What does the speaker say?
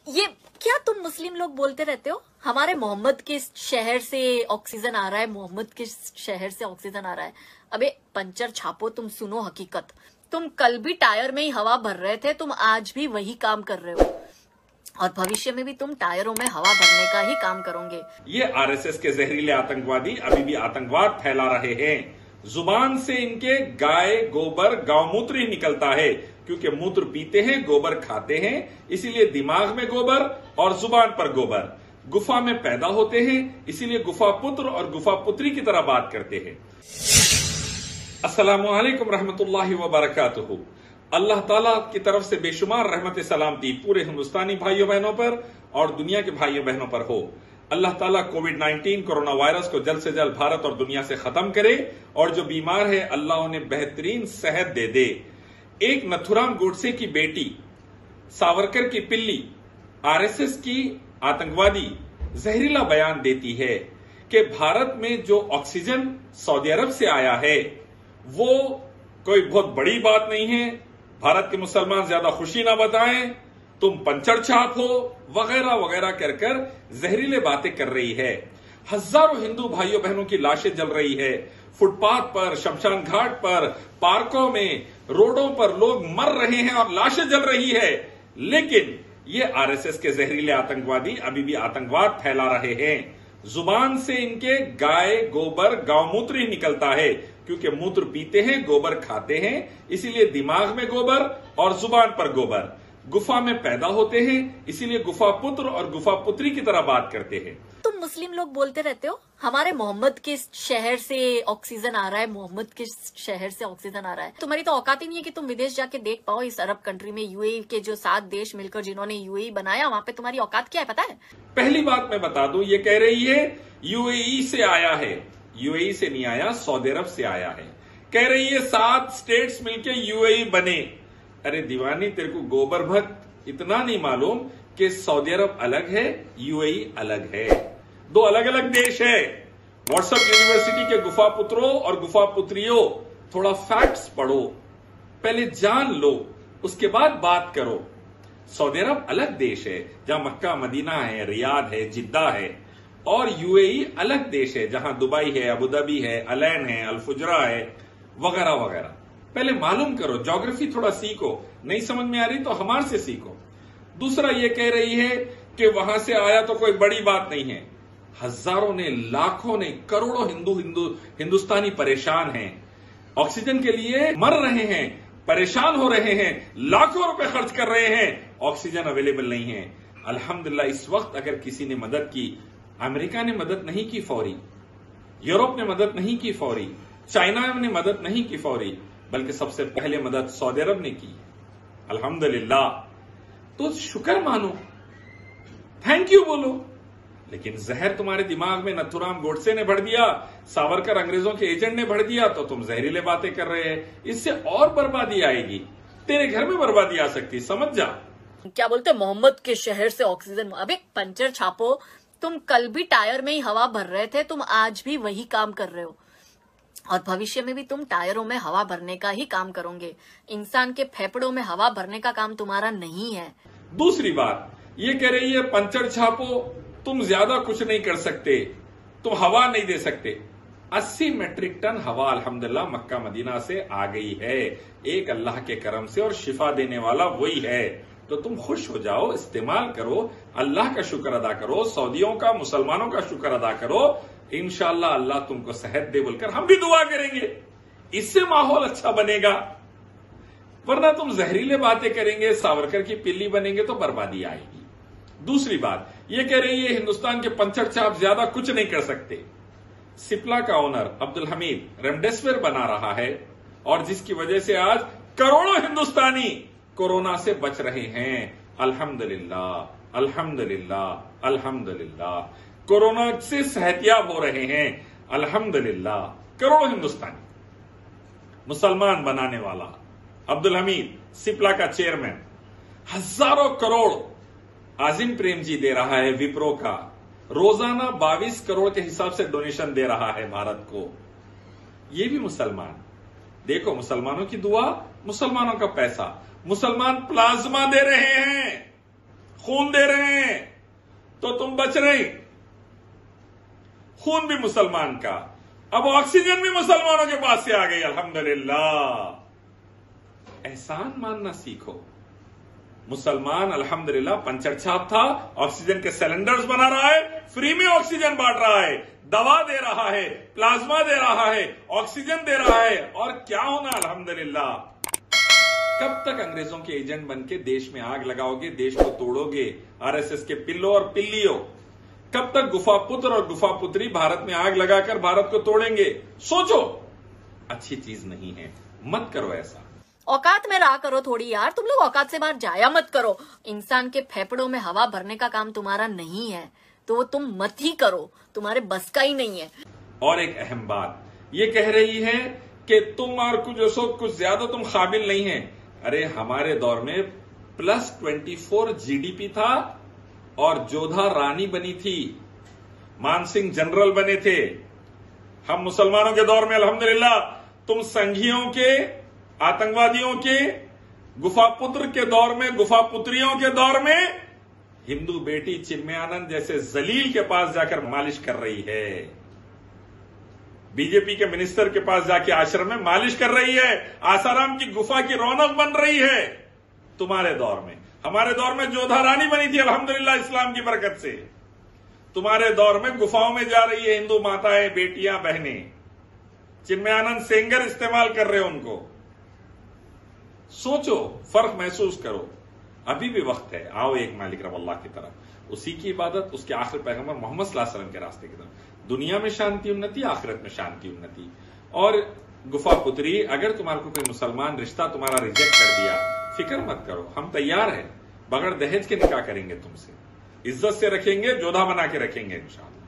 ये क्या तुम मुस्लिम लोग बोलते रहते हो हमारे मोहम्मद के शहर से ऑक्सीजन आ रहा है, मोहम्मद के शहर से ऑक्सीजन आ रहा है। अबे पंचर छापो, तुम सुनो हकीकत। तुम कल भी टायर में ही हवा भर रहे थे, तुम आज भी वही काम कर रहे हो और भविष्य में भी तुम टायरों में हवा भरने का ही काम करोगे। ये आरएसएस के जहरीले आतंकवादी अभी भी आतंकवाद फैला रहे हैं। जुबान से इनके गाय गोबर गौमूत्र ही निकलता है, क्योंकि मूत्र पीते हैं, गोबर खाते हैं, इसीलिए दिमाग में गोबर और जुबान पर गोबर। गुफा में पैदा होते हैं, इसीलिए गुफा पुत्र और गुफा पुत्री की तरह बात करते हैं। अस्सलामु अलैकुम रहमतुल्लाहि व बरकातुहू। अल्लाह ताला की तरफ से बेशुमार रहमत सलामती पूरे हिंदुस्तानी भाइयों बहनों पर और दुनिया के भाइयों बहनों पर हो। अल्लाह ताला कोविड-19 कोरोना वायरस को जल्द से जल्द भारत और दुनिया से खत्म करे और जो बीमार है अल्लाह उन्हें बेहतरीन सेहत दे दे। एक नथुराम गोडसे की बेटी, सावरकर की पिल्ली, आरएसएस की आतंकवादी जहरीला बयान देती है कि भारत में जो ऑक्सीजन सऊदी अरब से आया है वो कोई बहुत बड़ी बात नहीं है, भारत के मुसलमान ज्यादा खुशी ना बताएं, तुम पंचर छाप हो, वगैरह वगैरह कर जहरीले बातें कर रही है। हजारों हिंदू भाइयों बहनों की लाशें जल रही है, फुटपाथ पर, शमशान घाट पर, पार्कों में, रोडों पर लोग मर रहे हैं और लाशें जल रही है। लेकिन ये आरएसएस के जहरीले आतंकवादी अभी भी आतंकवाद फैला रहे हैं। जुबान से इनके गाय गोबर गौमूत्र ही निकलता है, क्योंकि मूत्र पीते हैं, गोबर खाते हैं, इसीलिए दिमाग में गोबर और जुबान पर गोबर। गुफा में पैदा होते हैं, इसीलिए गुफा पुत्र और गुफा पुत्री की तरह बात करते हैं। तुम मुस्लिम लोग बोलते रहते हो हमारे मोहम्मद के शहर से ऑक्सीजन आ रहा है, मोहम्मद के शहर से ऑक्सीजन आ रहा है। तुम्हारी तो औकात ही नहीं है कि तुम विदेश जाके देख पाओ इस अरब कंट्री में, यूएई के जो 7 देश मिलकर जिन्होंने यूएई बनाया, वहां पे तुम्हारी औकात क्या है पता है? पहली बात मैं बता दूं, ये कह रही है यूएई से आया है। यूएई से नहीं आया, सऊदी अरब से आया है। कह रही है 7 स्टेट्स मिलके यूएई बने। अरे दीवानी, तेरे को गोबर भक्त इतना नहीं मालूम कि सऊदी अरब अलग है, यूएई अलग है, 2 अलग अलग देश है। व्हाट्सएप यूनिवर्सिटी के गुफा पुत्रों और गुफा पुत्रियों, थोड़ा फैक्ट्स पढ़ो, पहले जान लो, उसके बाद बात करो। सऊदी अरब अलग देश है जहां मक्का मदीना है, रियाद है, जिद्दा है, और यूएई अलग देश है जहां दुबई है, अबू धाबी है, अलैन है, अल-फुजरा है, वगैरह वगैरह। पहले मालूम करो, ज्योग्राफी थोड़ा सीखो, नहीं समझ में आ रही तो हमारे से सीखो। दूसरा ये कह रही है कि वहां से आया तो कोई बड़ी बात नहीं है। हजारों ने, लाखों ने, करोड़ों हिंदुस्तानी परेशान हैं, ऑक्सीजन के लिए मर रहे हैं, परेशान हो रहे हैं, लाखों रुपए खर्च कर रहे हैं, ऑक्सीजन अवेलेबल नहीं है। अल्हम्दुलिल्लाह इस वक्त अगर किसी ने मदद की, अमेरिका ने मदद नहीं की फौरी, यूरोप ने मदद नहीं की फौरी, चाइना ने मदद नहीं की फौरी, बल्कि सबसे पहले मदद सऊदी अरब ने की। अल्हम्दुलिल्लाह, तो शुक्र मानो, थैंक यू बोलो। लेकिन जहर तुम्हारे दिमाग में नथुराम गोडसे ने भर दिया, सावरकर अंग्रेजों के एजेंट ने भर दिया, तो तुम जहरीले बातें कर रहे हैं। इससे और बर्बादी आएगी, तेरे घर में बर्बादी आ सकती, समझ जा। क्या बोलते मोहम्मद के शहर से ऑक्सीजन? अबे पंचर छापो, तुम कल भी टायर में ही हवा भर रहे थे, तुम आज भी वही काम कर रहे हो और भविष्य में भी तुम टायरों में हवा भरने का ही काम करोगे। इंसान के फेफड़ों में हवा भरने का काम तुम्हारा नहीं है। दूसरी बात ये कह रही है पंचर छापो, तुम ज्यादा कुछ नहीं कर सकते, तुम हवा नहीं दे सकते। 80 मेट्रिक टन हवा अल्हम्दुलिल्लाह मक्का मदीना से आ गई है, एक अल्लाह के करम से, और शिफा देने वाला वही है। तो तुम खुश हो जाओ, इस्तेमाल करो, अल्लाह का शुक्र अदा करो, सऊदियों का, मुसलमानों का शुक्र अदा करो। इंशाअल्लाह अल्लाह तुमको सेहत दे बोलकर हम भी दुआ करेंगे, इससे माहौल अच्छा बनेगा। वरना तुम जहरीले बातें करेंगे, सावरकर की पिल्ली बनेंगे तो बर्बादी आएगी। दूसरी बात ये कह रही है हिंदुस्तान के पंचर छाप ज्यादा कुछ नहीं कर सकते। सिप्ला का ओनर अब्दुल हमीद रेमडेसिविर बना रहा है और जिसकी वजह से आज करोड़ों हिंदुस्तानी कोरोना से बच रहे हैं। अल्हम्दुलिल्लाह, अल्हम्दुलिल्लाह, अल्हम्दुलिल्लाह, कोरोना से सेहतियाब हो रहे हैं। अल्हम्दुलिल्लाह, करोड़ों हिंदुस्तानी। मुसलमान बनाने वाला अब्दुल हमीद, सिप्ला का चेयरमैन, हजारों करोड़ आजिम प्रेम जी दे रहा है विप्रो का, रोजाना 22 करोड़ के हिसाब से डोनेशन दे रहा है भारत को। ये भी मुसलमान। देखो, मुसलमानों की दुआ, मुसलमानों का पैसा, मुसलमान प्लाज्मा दे रहे हैं, खून दे रहे हैं तो तुम बच रहे। खून भी मुसलमान का, अब ऑक्सीजन भी मुसलमानों के पास से आ गई। अल्हम्दुलिल्लाह, एहसान मानना सीखो। मुसलमान अल्हम्दुलिल्लाह पंचर छाप था, ऑक्सीजन के सिलेंडर्स बना रहा है, फ्री में ऑक्सीजन बांट रहा है, दवा दे रहा है, प्लाज्मा दे रहा है, ऑक्सीजन दे रहा है, और क्या होना अल्हम्दुलिल्लाह। कब तक अंग्रेजों के एजेंट बनके देश में आग लगाओगे, देश को तोड़ोगे, आरएसएस के पिल्लो और पिल्लियों। कब तक गुफा पुत्र और गुफा पुत्री भारत में आग लगाकर भारत को तोड़ेंगे? सोचो, अच्छी चीज नहीं है, मत करो ऐसा। औकात में रहा करो थोड़ी यार, तुम लोग औकात से बाहर जाया मत करो। इंसान के फेफड़ों में हवा भरने का काम तुम्हारा नहीं है, तो वो तुम मत ही करो, तुम्हारे बस का ही नहीं है। और एक अहम बात ये कह रही है कि तुम और कुछ ज्यादा तुम काबिल नहीं है। अरे हमारे दौर में +24 जीडीपी था और जोधा रानी बनी थी, मानसिंह जनरल बने थे। हम मुसलमानों के दौर में अल्हम्दुलिल्लाह तुम संघियों के, आतंकवादियों के, गुफा पुत्र के दौर में, गुफा पुत्रियों के दौर में हिंदू बेटी चिन्मयानंद जैसे जलील के पास जाकर मालिश कर रही है, बीजेपी के मिनिस्टर के पास जाके आश्रम में मालिश कर रही है, आसाराम की गुफा की रौनक बन रही है। तुम्हारे दौर में, हमारे दौर में जोधा रानी बनी थी अल्हम्दुलिल्लाह इस्लाम की बरकत से। तुम्हारे दौर में गुफाओं में जा रही है हिंदू माताएं, बेटियां, बहनें, चिन्मयानंद सेंगर इस्तेमाल कर रहे हो उनको। सोचो, फर्क महसूस करो, अभी भी वक्त है। आओ एक मालिक रब अल्लाह की तरफ, उसी की इबादत, उसके आखिर पैगंबर मोहम्मद सल्लल्लाहु अलैहि वसल्लम के रास्ते की तरफ। दुनिया में शांति उन्नति, आखिरत में शांति उन्नति। और गुफा पुत्री, अगर तुम्हारे को कोई मुसलमान रिश्ता तुम्हारा रिजेक्ट कर दिया, फिक्र मत करो, हम तैयार हैं, बगैर दहेज के निकाह करेंगे तुमसे, इज्जत से रखेंगे, जोधा बना के रखेंगे इंशाअल्लाह।